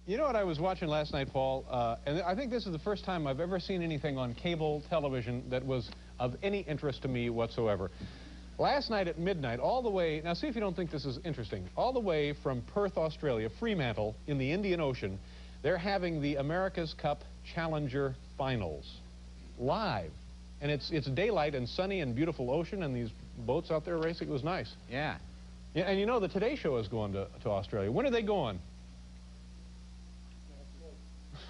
You know what I was watching last night, Paul? And I think this is the first time I've ever seen anything on cable television that was of any interest to me whatsoever. Last night at midnight, all the way, now see if you don't think this is interesting, all the way from Perth, Australia, Fremantle, in the Indian Ocean, they're having the America's Cup Challenger Finals live. And it's daylight and sunny and beautiful ocean and these boats out there racing. It was nice. Yeah. Yeah, and you know the Today Show is going to Australia. When are they going?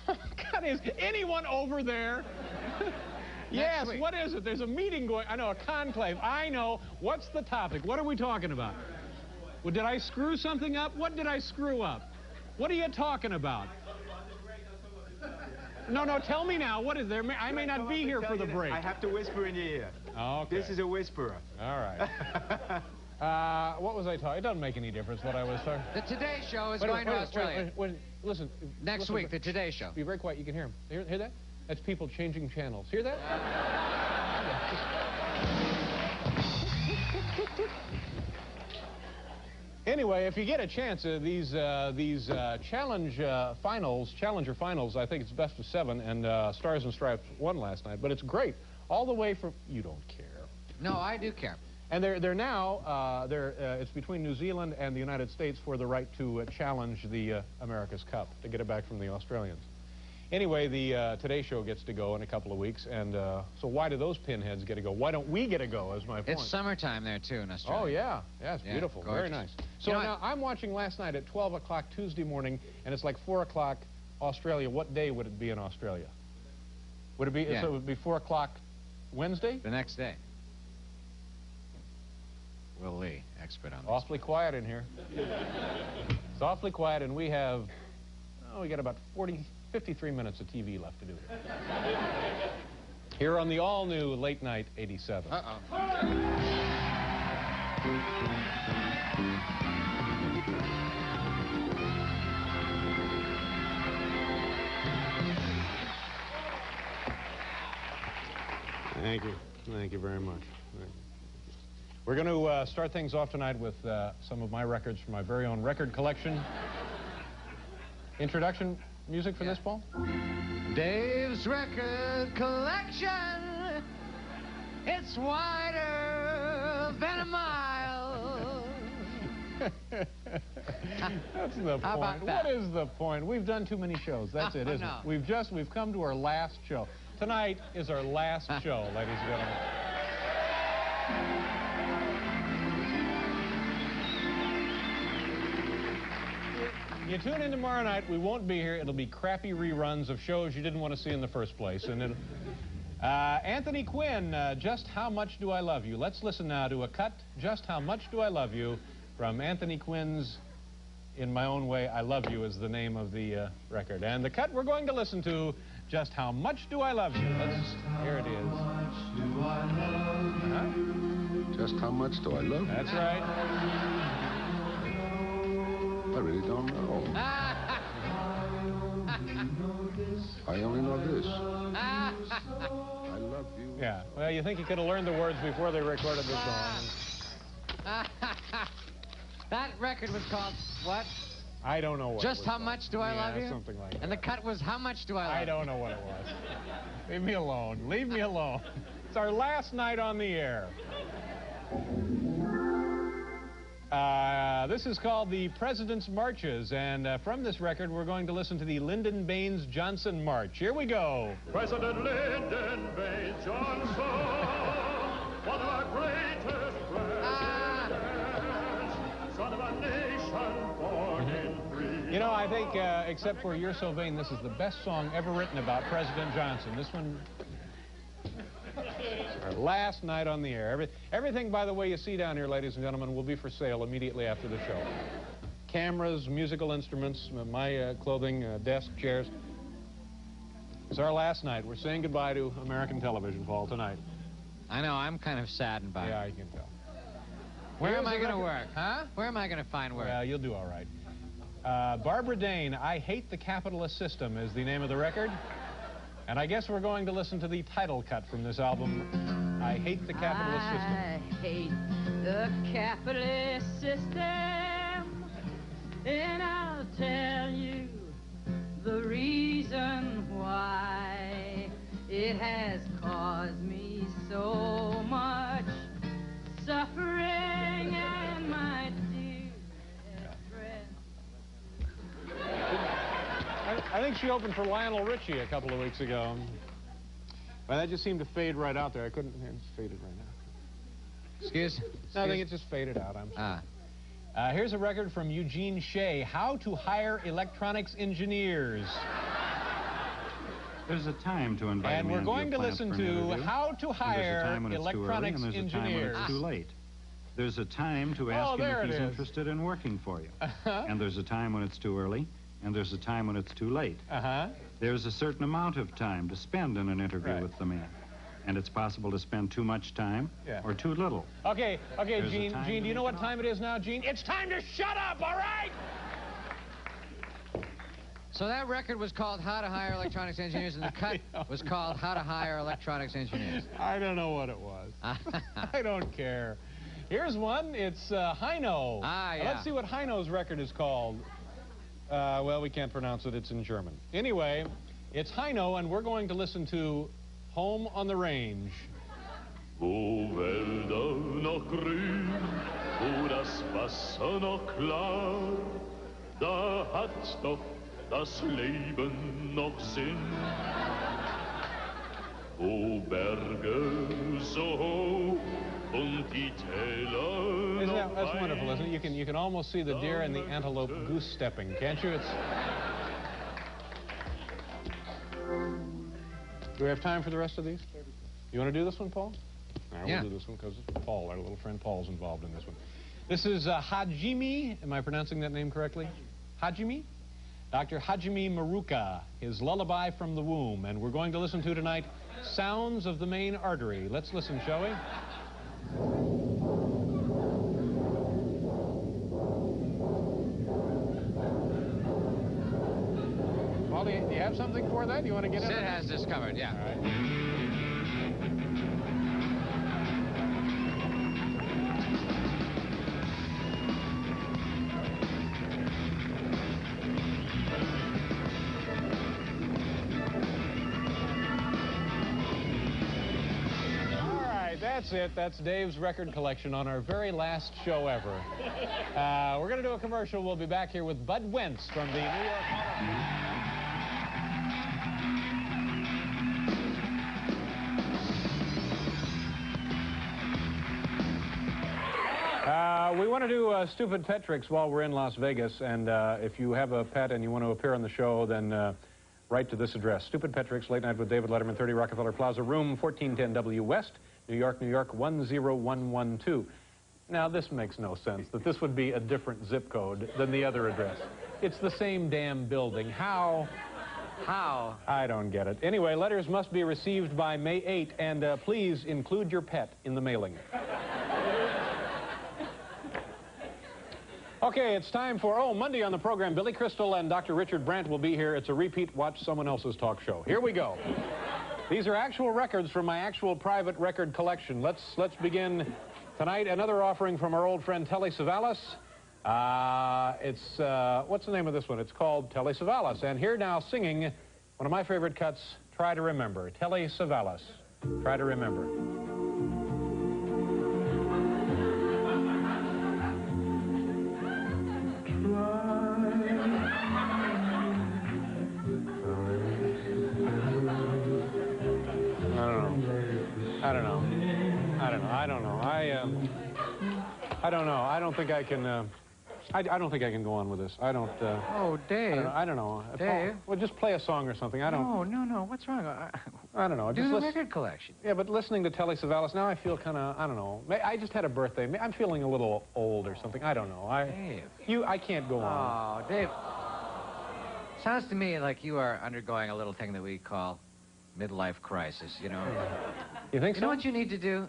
God, is anyone over there? Yes, what is it? There's a meeting going. I know, a conclave. I know. What's the topic? What are we talking about? Well, did I screw something up? What did I screw up? What are you talking about? No, tell me now. What is there? I may not be here for the break. I have to whisper in your ear. Okay. This is a whisperer. All right. What was I talking? It doesn't make any difference what I was talking. The Today Show is going to Australia. Wait, listen. Next week, the Today Show. Be very quiet. You can hear him. Hear that? That's people changing channels. Hear that? Anyway, if you get a chance, these Challenger finals, I think it's best of 7, and Stars and Stripes won last night. But it's great, all the way from. You don't care. No, I do care. And they're now it's between New Zealand and the United States for the right to challenge the America's Cup to get it back from the Australians. Anyway, the Today Show gets to go in a couple of weeks, and so why do those pinheads get to go? Why don't we get to go, is my point. It's summertime there, too, in Australia. Oh, yeah. Yeah, it's beautiful. Gorgeous. Very nice. So you know now, I'm watching last night at 12 o'clock Tuesday morning, and it's like 4 o'clock Australia. What day would it be in Australia? Would it be, so it would be 4 o'clock Wednesday? The next day. Will Lee, expert on this. Awfully quiet in here. It's awfully quiet, and we have, we got about 53 minutes of TV left to do. Here on the all-new Late Night 87. Thank you. Thank you very much. We're going to start things off tonight with some of my records from my very own record collection. Introduction music for this, Paul? Dave's record collection. It's wider than a mile. That's the How point. about that? What is the point? We've done too many shows. That's it, isn't it? We've come to our last show. Tonight is our last show, ladies and gentlemen. You tune in tomorrow night, we won't be here. It'll be crappy reruns of shows you didn't want to see in the first place. And Anthony Quinn, Just How Much Do I Love You? Let's listen now to a cut, Just How Much Do I Love You, from Anthony Quinn's In My Own Way, I Love You is the name of the record. And the cut we're going to listen to, Just How Much Do I Love You? Here it is. Just how much do I love you? That's right. I really don't know. I only know this. I love you. Yeah. Well, you think you could have learned the words before they recorded this song. That record was called what? I don't know what Just How Much Do I Love You? Something like that. And the cut was How Much Do I Love You? I don't know what it was. Leave me alone. Leave me alone. It's our last night on the air. This is called the President's Marches, and from this record we're going to listen to the Lyndon Baines Johnson March. Here we go. President Lyndon Baines Johnson, one of our greatest presidents, son of a nation born in freedom. You know, I think, except for You're So Vain, this is the best song ever written about President Johnson. This one... Our last night on the air. Everything, by the way, you see down here, ladies and gentlemen, will be for sale immediately after the show. Cameras, musical instruments, my clothing, desk, chairs. It's our last night. We're saying goodbye to American television, Paul, tonight. I know, I'm kind of saddened by it. Yeah, I can tell. Where am I going to work? Huh? Where am I going to find work? Well, you'll do all right. Barbara Dane, I Hate the Capitalist System is the name of the record. And I guess we're going to listen to the title cut from this album, I Hate the Capitalist System. I hate the capitalist system, and I'll tell you I think she opened for Lionel Richie a couple of weeks ago. But that just seemed to fade right out there. I couldn't... It's faded right now. Excuse? No, I think it just faded out. I'm sorry. Here's a record from Eugene Shea. How to hire electronics engineers. There's a time to invite And we're going to listen to How to Hire Electronics Engineers. There's a time when it's too late. There's a time to ask him if he's interested in working for you. And there's a time when it's too early, and there's a time when it's too late. There's a certain amount of time to spend in an interview with the man. And it's possible to spend too much time or too little. Okay, Gene, do you know what time it is now, Gene? It's time to shut up, all right? So that record was called How to Hire Electronics Engineers, and the cut was called How to Hire Electronics Engineers. I don't know what it was. I don't care. Here's one. It's Heino. Let's see what Heino's record is called. Well, we can't pronounce it. It's in German. Anyway, it's Heino, and we're going to listen to Home on the Range. Wo Wälder noch grün, wo das Wasser noch klar, da hat doch das Leben noch Sinn. Wo Berge so hoch und die Täler noch That's wonderful, isn't it? You can almost see the deer and the antelope goose stepping, can't you? Do we have time for the rest of these? You want to do this one, Paul? All right, we'll do this one because Paul, our little friend Paul's involved in this one. This is Hajime. Am I pronouncing that name correctly? Hajime? Dr. Hajime Maruka, his Lullaby from the Womb. And we're going to listen to tonight Sounds of the Main Artery. Let's listen, shall we? Paul, do you have something for that? You want to get it? Sid has discovered, yeah. All right. That's it. That's Dave's record collection on our very last show ever. We're going to do a commercial. We'll be back here with Bud Wentz from the New York we want to do stupid pet tricks while we're in Las Vegas, and if you have a pet and you want to appear on the show, then write to this address. Stupid Pet Tricks, Late Night with David Letterman, 30 Rockefeller Plaza, room 1410 W West, New York, 10112. Now, this makes no sense, that this would be a different zip code than the other address. It's the same damn building. How? How? I don't get it. Anyway, letters must be received by May 8, and please include your pet in the mailing. Okay, it's time for, Monday on the program, Billy Crystal and Dr. Richard Brandt will be here. It's a repeat Watch Someone Else's talk show. Here we go. These are actual records from my actual private record collection. Let's begin tonight. Another offering from our old friend Telly Savalas. What's the name of this one? It's called Telly Savalas. And here now singing one of my favorite cuts, Try to Remember. Telly Savalas. Try to Remember. I don't know. I don't think I can. I don't think I can go on with this. I don't. Oh, Dave. I don't know. Dave. Well, just play a song or something. I don't. No. What's wrong? I don't know. Do the record collection. Yeah, but listening to Telly Savalas now, I feel kind of. I don't know. I just had a birthday. I'm feeling a little old or something. I don't know. Dave. I can't go on. Oh, Dave. Sounds to me like you are undergoing a little thing that we call midlife crisis. You know. You think so? You know what you need to do?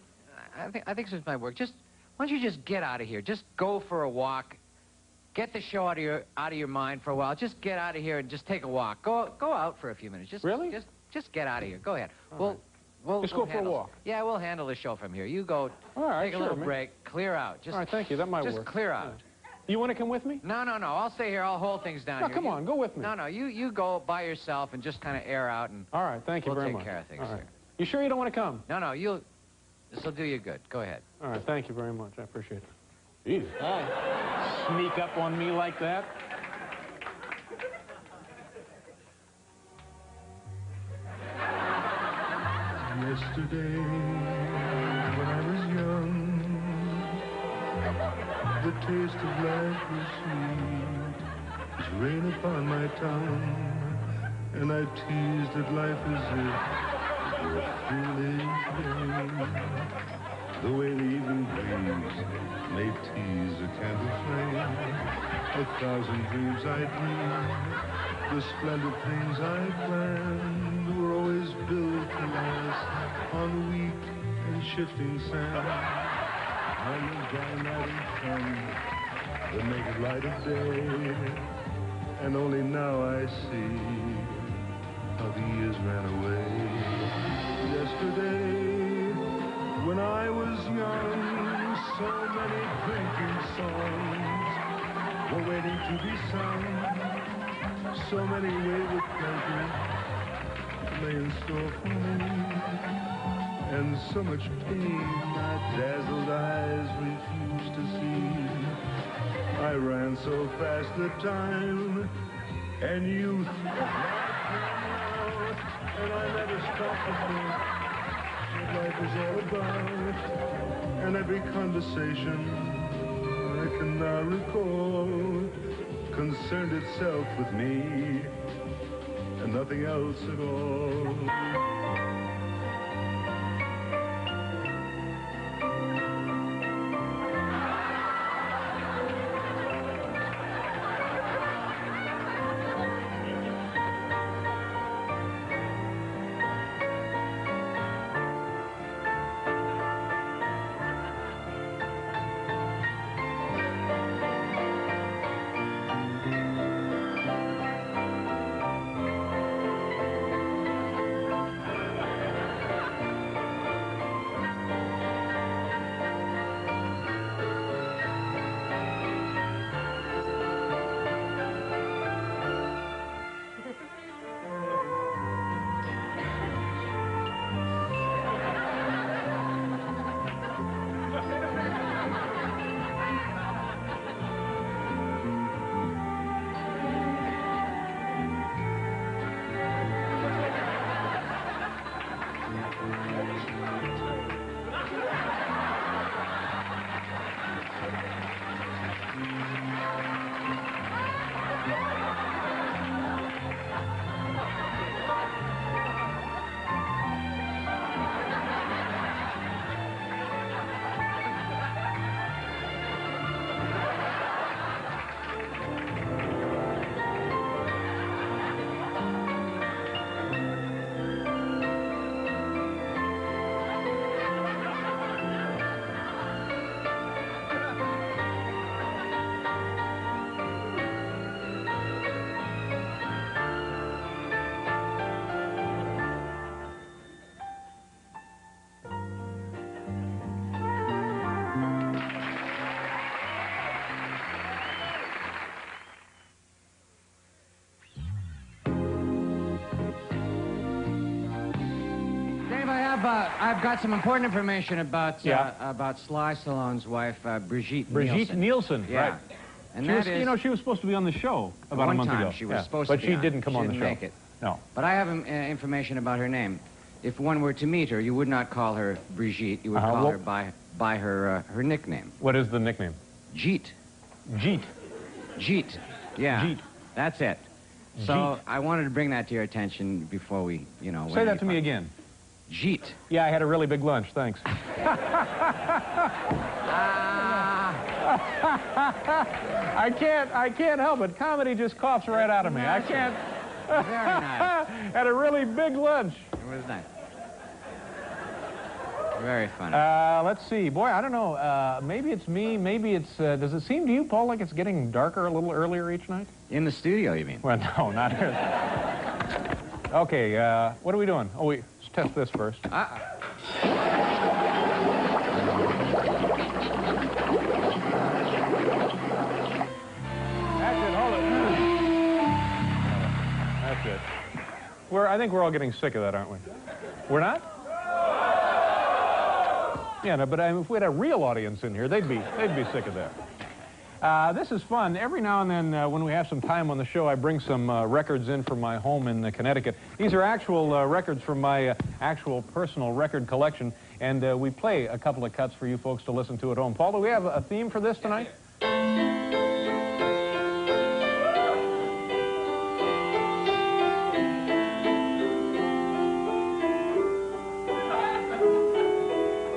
I think this might work. Why don't you just get out of here? Just go for a walk. Get the show out of your mind for a while. Just get out of here and just take a walk. Go out for a few minutes. Really? Just get out of here. Go ahead. We'll just go for a walk. Yeah, we'll handle the show from here. You go. All right, take a little break. Clear out. All right, thank you. That might work. Just clear out. You want to come with me? No. I'll stay here. I'll hold things down No, here. come on. Go with me. No. You go by yourself and just kind of air out. And all right, thank you very much. We'll take care of things here. You sure you don't want to come? No. This will do you good. Go ahead. All right, thank you very much. I appreciate it. Jeez. Sneak up on me like that. Yesterday, when I was young, the taste of life was sweet as rain upon my tongue, and I teased at life as if it were a foolish game. The way the evening breeze may tease a candle flame, 1,000 dreams I dreamed, the splendid things I planned were always built to last on weak and shifting sand. On the dry night and sun, the naked light of day, and only now I see how the years ran away. Yesterday, when I was young, so many drinking songs were waiting to be sung. So many wayward pleasures lay in store for me, and so much pain my dazzled eyes refused to see. I ran so fast that time and youth and I never stopped to think what life is all about. And every conversation I can now recall concerned itself with me and nothing else at all. I've got some important information about Sly Stallone's wife, Brigitte Nielsen, yeah. right. And she that was, is, you know, she was supposed to be on the show about a month ago. She was supposed but to be she on. didn't come on the show. Make it. No. But I have information about her name. If one were to meet her, you would not call her Brigitte. You would call her by her nickname. What is the nickname? Jeet. Jeet. Jeet. Yeah. Jeet. That's it. So Jeet. I wanted to bring that to your attention before we, you know. Say that to me again. Jeet. Yeah, I had a really big lunch. Thanks. I can't help it. Comedy just coughs right out of me. I can't. Very nice. Had a really big lunch. It was nice. Very funny. Let's see. Boy, I don't know. Maybe it's me. Maybe it's... does it seem to you, Paul, like it's getting darker a little earlier each night? In the studio, you mean? Well, no, not here. Okay, what are we doing? Oh, let's test this first. That's it. Hold it. That's it. I think we're all getting sick of that, aren't we? We're not? Yeah, no, but if we had a real audience in here, they'd be sick of that. This is fun. Every now and then, when we have some time on the show, I bring some records in from my home in Connecticut. These are actual records from my actual personal record collection, and we play a couple of cuts for you folks to listen to at home. Paul, do we have a theme for this tonight?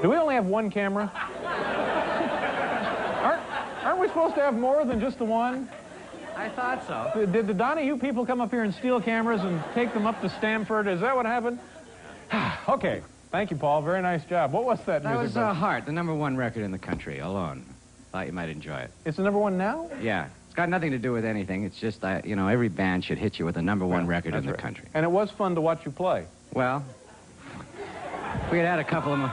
Do we only have one camera? Aren't we supposed to have more than just the one? I thought so. Did the Donahue people come up here and steal cameras and take them up to Stamford? Is that what happened? Okay. Thank you, Paul. Very nice job. What was that music? That was Heart, the #1 record in the country, alone. Thought you might enjoy it. It's the #1 now? Yeah. It's got nothing to do with anything. It's just, you know, every band should hit you with a #1 record in the country. And it was fun to watch you play. Well, we had a couple of them.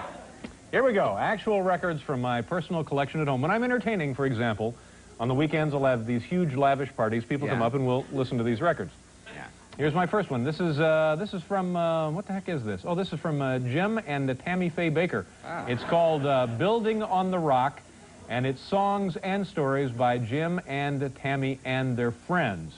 Here we go. Actual records from my personal collection at home. When I'm entertaining, for example, on the weekends I'll have these huge lavish parties. People come up and we'll listen to these records. Yeah. Here's my first one. This is from, what the heck is this? Oh, this is from Jim and Tammy Faye Baker. Ah. It's called Building on the Rock, and it's songs and stories by Jim and Tammy and their friends.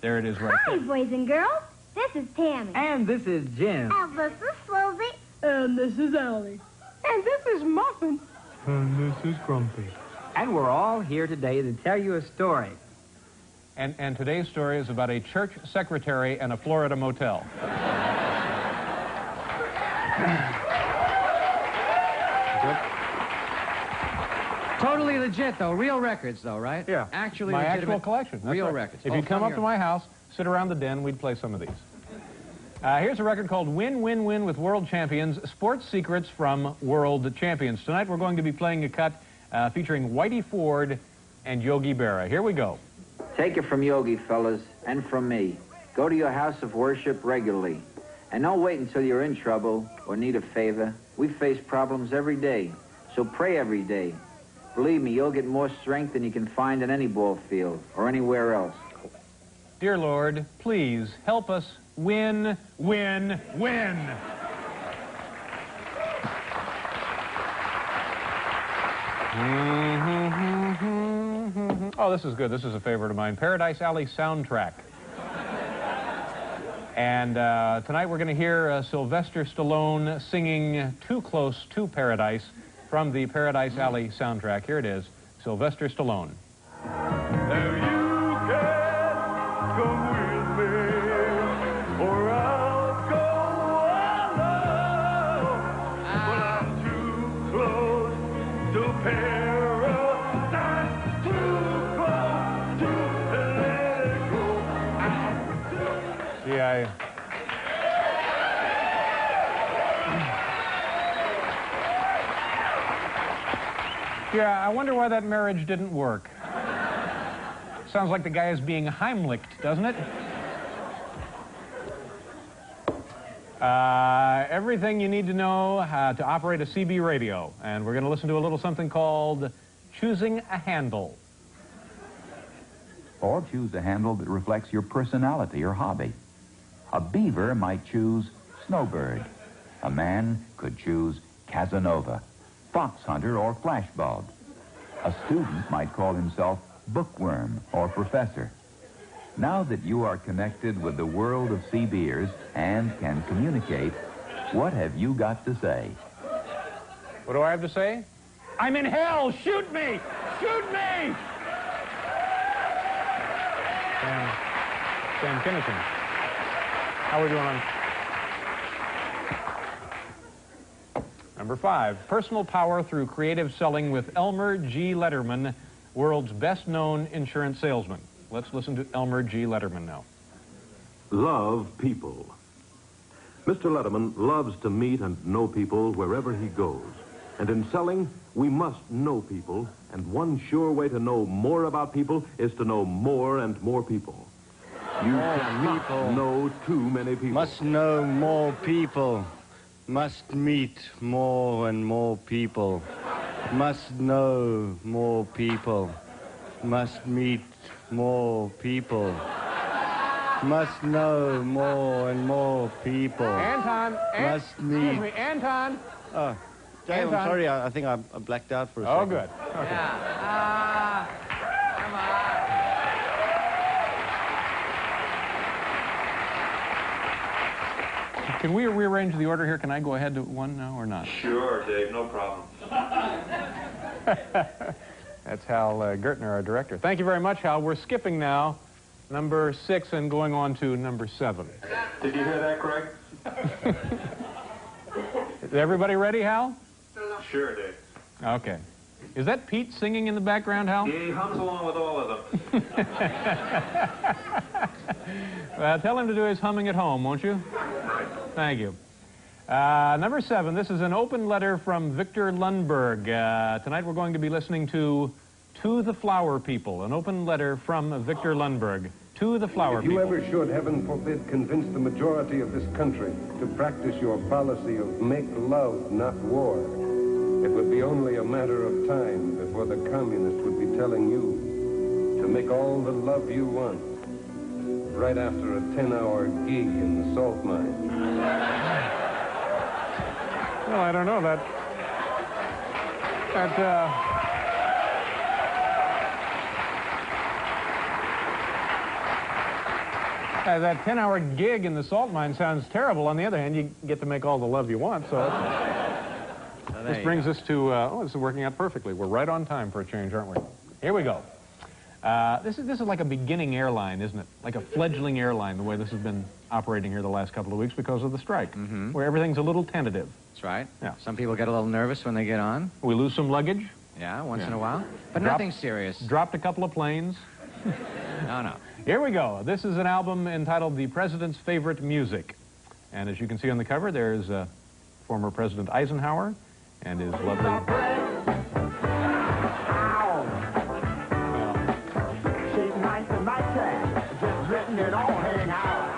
There it is right there. Hi, boys and girls. This is Tammy. And this is Jim. And this is Slowly. And this is Allie. And this is Muffin. And this is Grumpy. And we're all here today to tell you a story. And today's story is about a church secretary and a Florida motel. Totally legit, though. Real records, though, right? Yeah. Actually my legitimate. actual collection. That's Real right. records. If you'd come up to my house, sit around the den, we'd play some of these. Here's a record called Win, Win, Win with World Champions, Sports Secrets from World Champions. Tonight we're going to be playing a cut featuring Whitey Ford and Yogi Berra. Here we go. Take it from Yogi, fellas, and from me. Go to your house of worship regularly. And don't wait until you're in trouble or need a favor. We face problems every day, so pray every day. Believe me, you'll get more strength than you can find in any ball field or anywhere else. Dear Lord, please help us win, win, win. Oh, this is good. This is a favorite of mine. Paradise Alley soundtrack. And tonight we're going to hear Sylvester Stallone singing Too Close to Paradise from the Paradise Alley soundtrack. Here it is, Sylvester Stallone. Yeah, I wonder why that marriage didn't work. Sounds like the guy is being Heimlicked, doesn't it? Everything you need to know to operate a CB radio. And we're going to listen to a little something called Choosing a Handle. Or choose a handle that reflects your personality or hobby. A beaver might choose Snowbird. A man could choose Casanova, Fox Hunter, or Flashbulb. A student might call himself Bookworm or Professor. Now that you are connected with the world of CBers and can communicate, what have you got to say? What do I have to say? I'm in hell! Shoot me! Shoot me! Sam Kinison. How are we doing on... Number 5, personal power through creative selling with Elmer G. Letterman, world's best-known insurance salesman. Let's listen to Elmer G. Letterman now. Love people. Mr. Letterman loves to meet and know people wherever he goes. And in selling, we must know people, and one sure way to know more about people is to know more and more people. You cannot know too many people. Must know more people. Must meet more and more people. Must know more people. Must meet more people. Must know more and more people. Anton! Must meet... Excuse me, Anton! Dave, I'm Anton? sorry. I think I blacked out for a second. Oh, good. Okay. Yeah. Come on. Can we rearrange the order here? Can I go ahead to one now or not? Sure, Dave, no problem. That's Hal Gertner, our director. Thank you very much, Hal. We're skipping now number 6 and going on to number 7. Did you hear that, Craig? Is everybody ready, Hal? Sure, Dave. Okay. Is that Pete singing in the background, Hal? He hums along with all of them. Well, tell him to do his humming at home, won't you? Right. Thank you. Number 7, this is an open letter from Victor Lundberg. Tonight we're going to be listening to the Flower People, an open letter from Victor Lundberg. To the Flower People. If you ever should, heaven forbid, convince the majority of this country to practice your policy of make love, not war, it would be only a matter of time before the communists would be telling you to make all the love you want right after a 10-hour gig in the salt mine. Well, I don't know. That that 10-hour gig in the salt mine sounds terrible. On the other hand, you get to make all the love you want, so... This brings us to... this is working out perfectly. We're right on time for a change, aren't we? Here we go. This is like a beginning airline, isn't it? Like a fledgling airline, the way this has been operating here the last couple of weeks because of the strike, where everything's a little tentative. That's right. Yeah. Some people get a little nervous when they get on. We lose some luggage. Yeah, once in a while. But nothing serious. Dropped a couple of planes. No. Here we go. This is an album entitled The President's Favorite Music. And as you can see on the cover, there's former President Eisenhower and his lovely...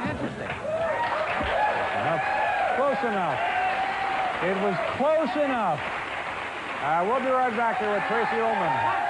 Interesting. Close enough. It was close enough. We'll be right back here with Tracy Ullman.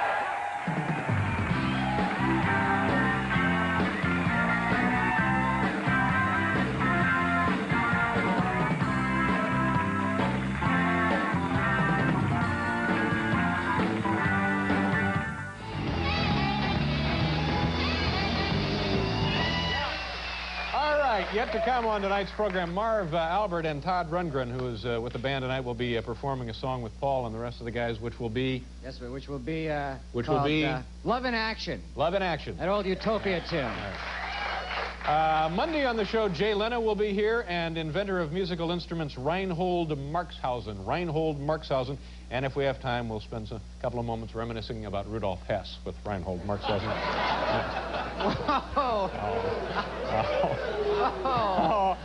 Yet to come on tonight's program, Marv Albert and Todd Rundgren, who is with the band tonight, will be performing a song with Paul and the rest of the guys, which will be... Yes, which will be... Love in Action. Love in Action. That old Utopia tune. Monday on the show, Jay Leno will be here, and inventor of musical instruments, Reinhold Marxhausen. And if we have time, we'll spend a couple of moments reminiscing about Rudolf Hess with Reinhold Marxhausen. Whoa! Oh,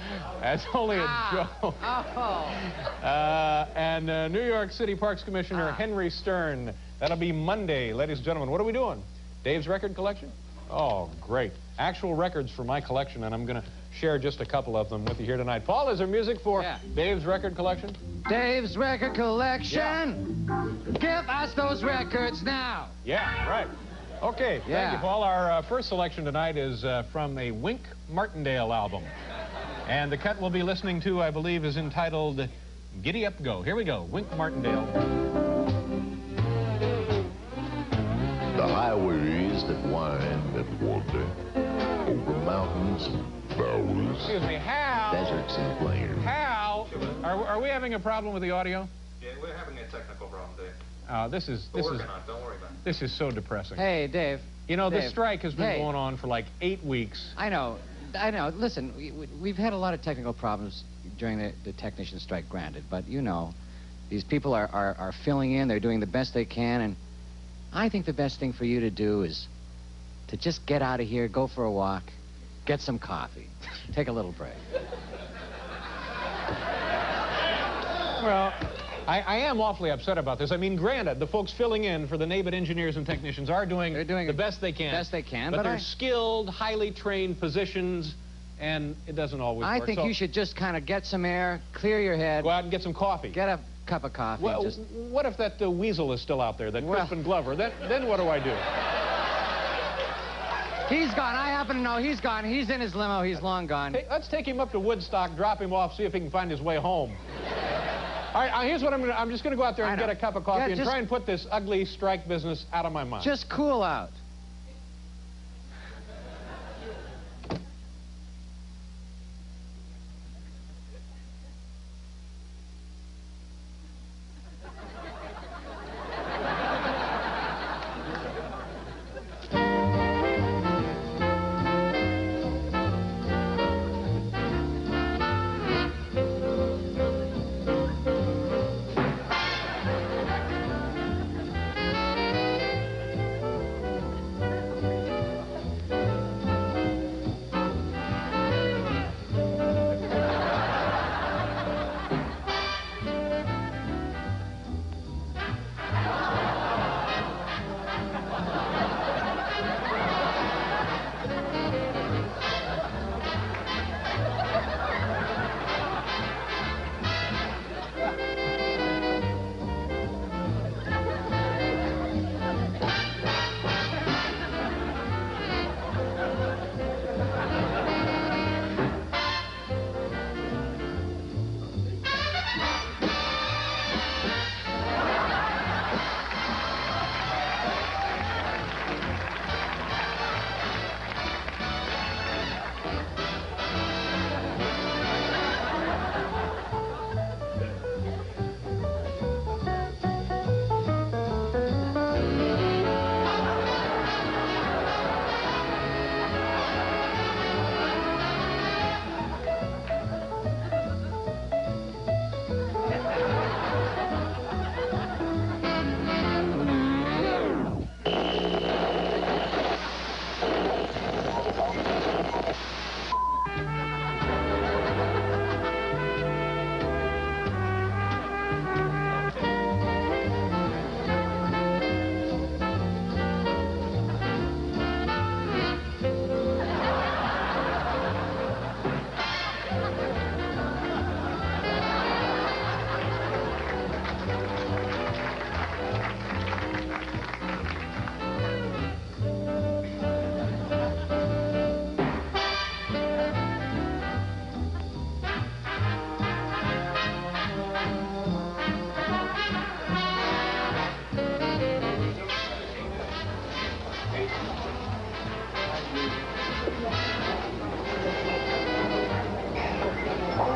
that's only a joke. And New York City Parks Commissioner Henry Stern. That'll be Monday, ladies and gentlemen. What are we doing? Dave's record collection? Oh, great. Actual records for my collection, and I'm going to share just a couple of them with you here tonight. Paul, is there music for Dave's record collection? Dave's record collection. Yeah. Give us those records now. Yeah, right. Okay, thank you, Paul. Our first selection tonight is from a Wink Martindale album. And the cut we'll be listening to, I believe, is entitled Giddy Up Go. Here we go, Wink Martindale. The highways that wind and wander over mountains and valleys. Excuse me, Hal. Deserts and plains. Hal, are we having a problem with the audio? Yeah, we're having a technical problem, Dave. This is Don't worry about it. This is so depressing. Hey, Dave. You know, Dave. this strike has been going on for like 8 weeks. I know. Listen, we've had a lot of technical problems during the technician strike, granted, but you know, these people are filling in. They're doing the best they can, and I think the best thing for you to do is to just get out of here, go for a walk, get some coffee, take a little break. Well, I am awfully upset about this. I mean, granted, the folks filling in for the NABIT engineers and technicians are doing the best they can. Best they can, but they're skilled, highly trained positions, and it doesn't always work. I think you should just kind of get some air, clear your head. Go out and get some coffee. Get a cup of coffee. Well, what if that weasel is still out there, that Crispin Glover? Then what do I do? He's gone. I happen to know he's gone. He's in his limo. He's long gone. Hey, let's take him up to Woodstock, drop him off, see if he can find his way home. All right, here's what I'm just going to go out there and get a cup of coffee and just try and put this ugly strike business out of my mind. Just cool out.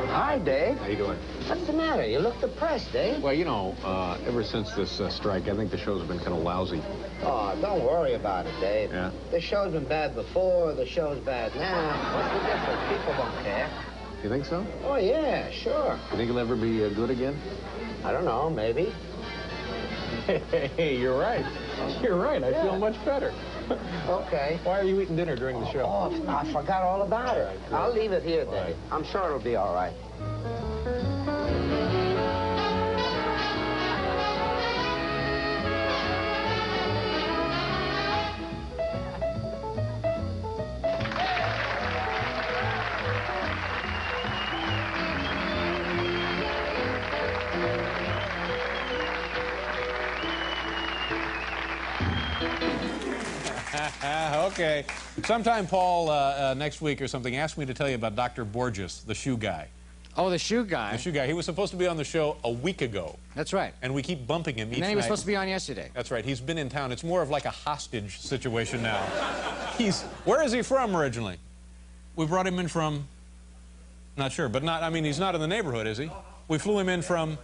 Hi, Dave. How you doing? What's the matter? You look depressed, Dave. Well, you know, ever since this strike, I think the show's been kind of lousy. Oh, don't worry about it, Dave. Yeah? The show's been bad before, the show's bad now. What's the difference? People don't care. You think so? Oh, yeah, sure. You think it'll ever be good again? I don't know, maybe. Hey, you're right. You're right. I feel much better. Okay. Why are you eating dinner during the show? Oh, I forgot all about it. I'll leave it here, Dave. I'm sure it'll be all right. Okay. Sometime, Paul, next week or something, asked me to tell you about Dr. Borges, the shoe guy. Oh, the shoe guy? The shoe guy. He was supposed to be on the show a week ago. That's right. And we keep bumping him each night. And then he was supposed to be on yesterday. That's right. He's been in town. It's more of like a hostage situation now. Where is he from originally? We brought him in from, not sure, but not, I mean, he's not in the neighborhood, is he? We flew him in from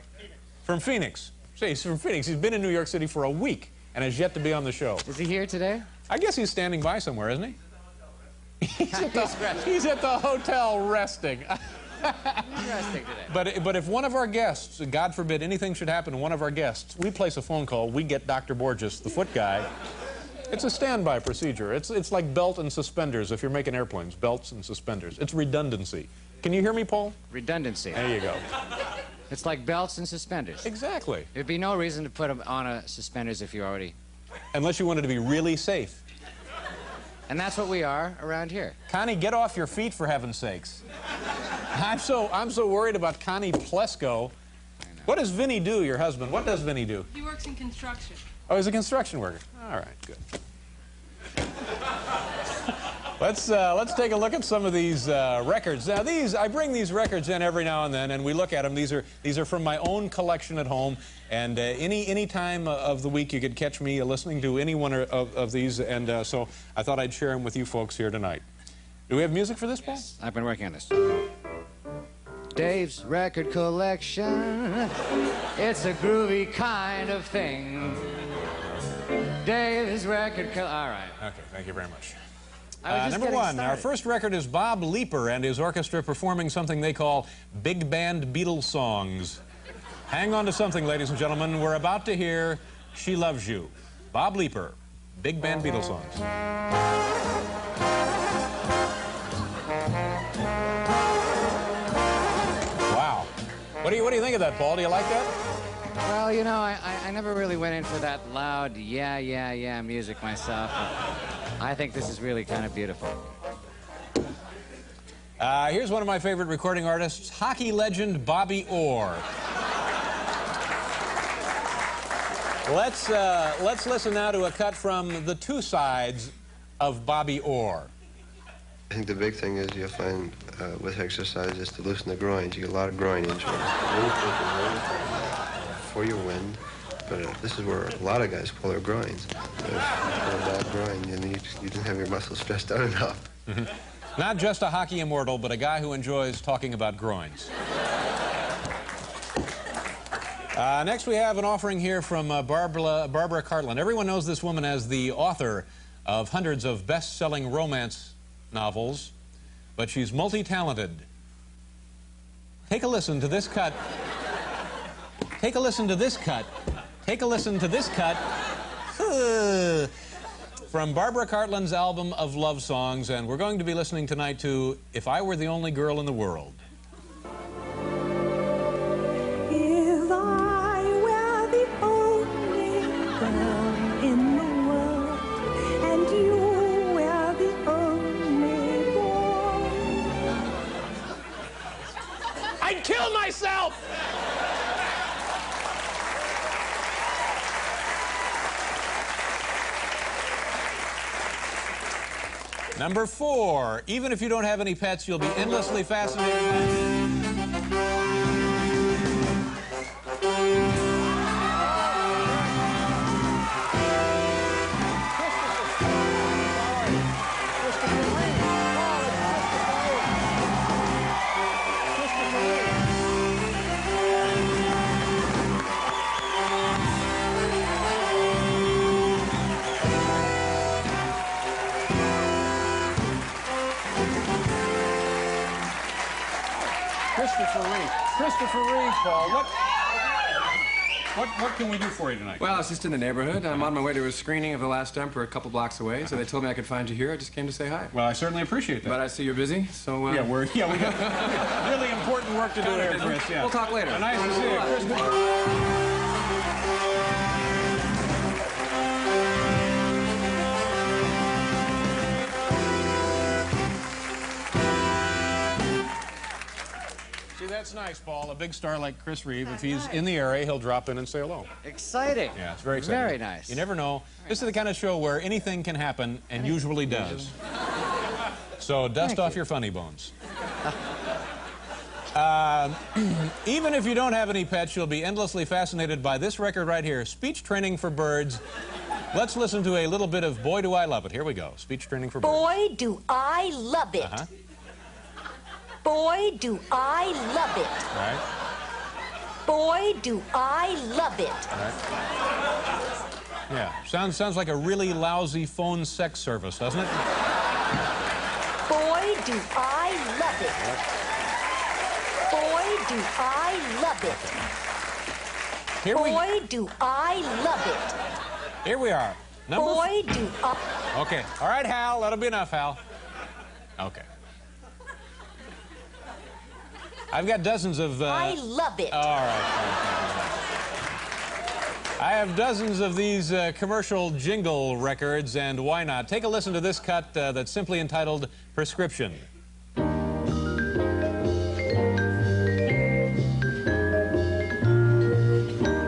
Phoenix. See, he's from Phoenix. He's been in New York City for a week and has yet to be on the show. Is he here today? I guess he's standing by somewhere, isn't he? He's at the hotel resting. He's resting today. But if one of our guests, God forbid anything should happen to one of our guests, we place a phone call, we get Dr. Borges, the foot guy. It's a standby procedure. It's like belt and suspenders if you're making airplanes, belts and suspenders. It's redundancy. Can you hear me, Paul? Redundancy. There you go. It's like belts and suspenders. Exactly. There'd be no reason to put them on a suspenders if you already... Unless you wanted to be really safe. And that's what we are around here. Connie, get off your feet, for heaven's sakes. I'm so worried about Connie Plesko. What does Vinny do, your husband? What does Vinny do? He works in construction. Oh, he's a construction worker. All right, good. Let's take a look at some of these records. Now, I bring these records in every now and then, and we look at them. These are from my own collection at home, and any time of the week you could catch me listening to any one of these, and so I thought I'd share them with you folks here tonight. Do we have music for this, Paul? Yes, I've been working on this. Dave's record collection, it's a groovy kind of thing. Dave's record all right. Okay, thank you very much. Number one, started. our first record is Bob Leeper and his orchestra performing something they call big band Beatles songs. Hang on to something, ladies and gentlemen. We're about to hear She Loves You. Bob Leeper, big band Beatles songs. Wow. What do you think of that, Paul? Do you like that? Well, you know, I never really went in for that loud yeah music myself. I think this is really kind of beautiful. Here's one of my favorite recording artists, hockey legend Bobby Orr. Let's listen now to a cut from the two sides of Bobby Orr. I think the big thing is you'll find with exercise is to loosen the groins. You get a lot of groin injuries. For your wind, but this is where a lot of guys pull their groins. If you have a bad groin, you didn't have your muscles stressed out enough. Mm-hmm. Not just a hockey immortal, but a guy who enjoys talking about groins. Next we have an offering here from Barbara Cartland. Everyone knows this woman as the author of hundreds of best-selling romance novels, but she's multi-talented. Take a listen to this cut. Take a listen to this cut. Take a listen to this cut. From Barbara Cartland's album of love songs, and we're going to be listening tonight to If I Were the Only Girl in the World. If I were the only girl in the world, and you were the only boy, I'd kill myself! Number 4, even if you don't have any pets, you'll be endlessly fascinated. Christopher Reeve, Paul, what can we do for you tonight? Well, I was just in the neighborhood. I'm on my way to a screening of The Last Emperor a couple blocks away, so they told me I could find you here. I just came to say hi. Well, I certainly appreciate that. But I see you're busy, so... we got really important work to do here, Chris. Yeah. We'll talk later. Nice to see you, Christopher. That's nice, Paul. A big star like Chris Reeve, if he's in the area, he'll drop in and say hello. Exciting. Yeah, it's very exciting. Very nice. You never know. This is the kind of show where anything can happen, and usually does. So dust off your funny bones. Even if you don't have any pets, you'll be endlessly fascinated by this record right here, Speech Training for Birds. Let's listen to a little bit of Boy Do I Love It. Here we go. Speech Training for Birds. Boy, do I love it. Uh-huh. Boy, do I love it. All right. Boy, do I love it. All right. Yeah, sounds like a really lousy phone sex service, doesn't it? Boy, do I love it. Boy, do I love it. Boy, do I love it. Here we are. Boy, do I... Okay. All right, Hal. That'll be enough, Hal. Okay. I've got dozens of... I love it. All right. I have dozens of these commercial jingle records, and why not? Take a listen to this cut that's simply entitled Prescription.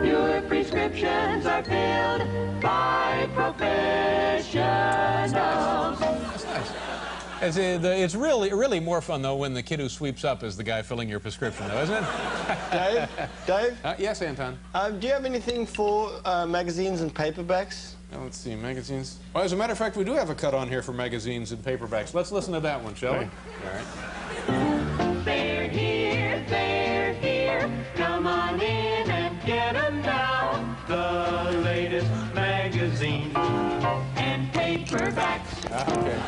Your prescriptions are filled by professionals. That's nice. It's really more fun, though, when the kid who sweeps up is the guy filling your prescription, though, isn't it? Dave? Yes, Anton? Do you have anything for magazines and paperbacks? Let's see, magazines. Well, as a matter of fact, we do have a cut on here for magazines and paperbacks. Let's listen to that one, shall we? All right. They're here, come on in and get 'em now. The latest magazine and paperbacks. Okay.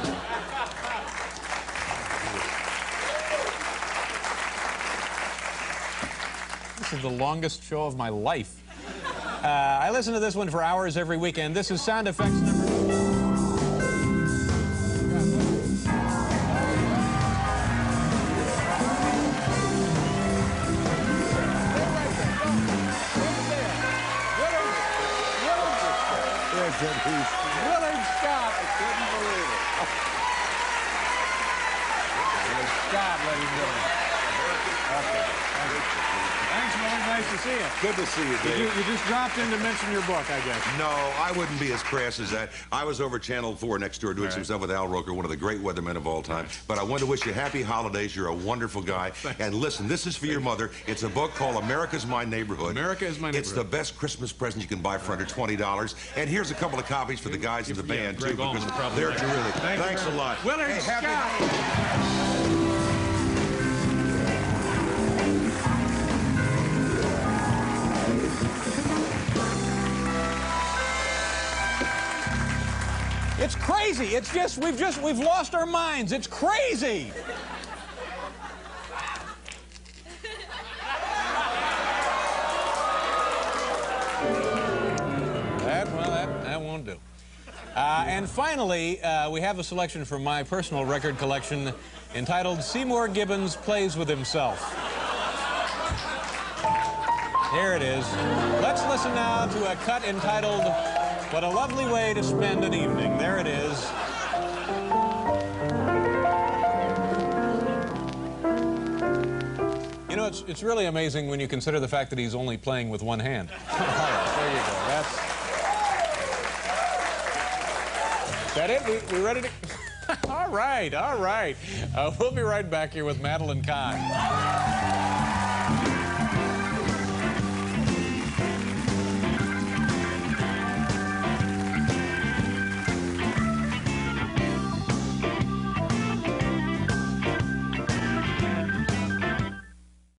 This is the longest show of my life. I listen to this one for hours every weekend. This is Sound Effects number 2. Willard Scott. I couldn't believe it. Willard Scott, ladies and gentlemen. Okay. Thanks, Willard. Nice to see you. Good to see you, Dave. You just dropped in to mention your book, I guess. No, I wouldn't be as crass as that. I was over Channel 4 next door doing some stuff with Al Roker, one of the great weathermen of all time. But I want to wish you happy holidays. You're a wonderful guy. And listen, this is for your mother. It's a book called America's My Neighborhood. America is My Neighborhood. It's the best Christmas present you can buy for under $20. And here's a couple of copies for the guys in the band, too, because they're terrific. Thanks a lot. Willard Scott. It's crazy. It's just, we've lost our minds. It's crazy. That won't do. And finally, we have a selection from my personal record collection entitled Seymour Gibbons Plays with Himself. Here it is. Let's listen now to a cut entitled What a Lovely Way to Spend an Evening. There it is. You know, it's really amazing when you consider the fact that he's only playing with one hand. All right, there you go. Is that it? We ready to... All right. We'll be right back here with Madeline Kahn.